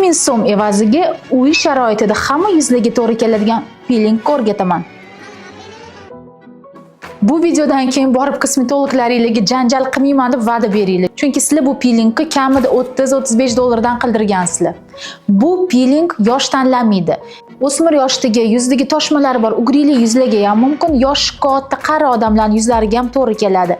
ming so'm evaziga uy sharoitida hamma yuzlarga to'g'ri keladigan piling o'rgataman. Bu videodan keyin borib kosmetologlaringizga janjal qilmayman deb va'da beringlar. Chunki sizlar bu pilingni kamida 30-35 dollardan qildirgansizlar. Bu piling yosh tanlamaydi. O'smir yoshdagi yuzdagi toshmalari bor, ugrili yuzlarga ham mumkin, yosh katta qari odamlarning yuzlariga ham to'g'ri keladi.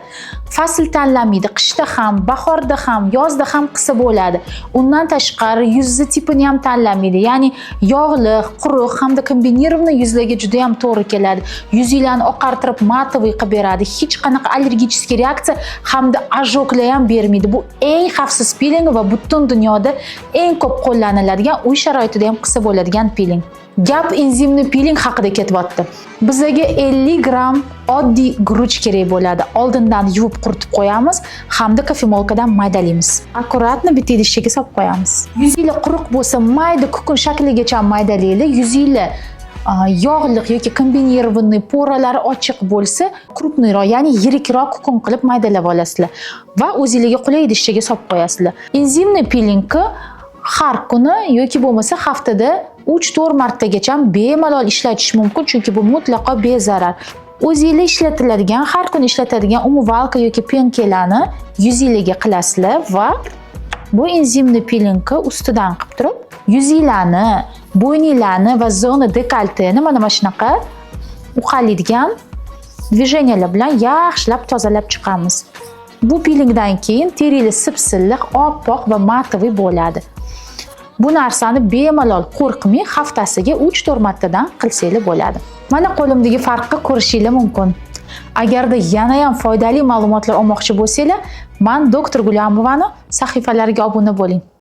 Fasl tanlamaydi, qishda ham, bahorda ham, yozda ham qilsa bo'ladi. Undan tashqari yuzni tipini ham tanlamaydi. Ya'ni yog'li, quruq hamda kombinirованный yuzlarga juda ham to'g'ri keladi. Yuzinglarni oqartirib, matoviy qilib beradi. Hech qanaqa allergik reaksiya hamda ajoklar ham bermaydi. Bu eng xavfsiz piling va butun dunyoda eng ko'p qo'llaniladigan, uy sharoitida ham qilsa bo'ladigan piling. Gap enzimli piling haqida ketyapti. Bizga 50 gram oddiy guruch kerak bo'ladi. Oldindan yuvib quritib qo'yamiz hamda kofemolkadan maydalaymiz. Akkuratni bitta idishga solib qo'yamiz. Yuzinglar quruq bo'lsa, mayda kukun shakligacha maydalaylik. Yuzinglar yog'liq yoki kombinirованный poralari ochiq bo'lsa, krupniyroq, ya'ni yirikroq kukun qilib maydalab olasizlar va o'zingizga qulay idishga solib qo'yasizlar. Enzimli pilingni har kuni yoki bo'lmasa haftada 3-4 martagacha bemalol ishlatish mumkin, chunki bu mutlaqo bezarar. O'zingizlar ishlatiladigan, har kuni ishlatadigan umvalka yoki penkelarni yuzingizga qilasizlar va bu enzimli pilingni ustidan qilib turib, yuzinglarni, bo'yninglarni va zona dekolteni mana shunaqa uqalaydigan dvijeniyalar bilan yaxshilab tozalab chiqamiz. Bu pilingdan keyin teringiz sip-silliq, oppoq va matoviy bo'ladi. Bu narsani bemalol qo'rqmay haftasiga 3-4 martadan qilsangiz bo'ladi. Mana qo'limdagi farqni ko'rishingiz mumkin. Agarda yana ham foydali ma'lumotlar olmoqchi bo'lsanglar, men doktor Guliamovani sahifalariga obuna bo'ling.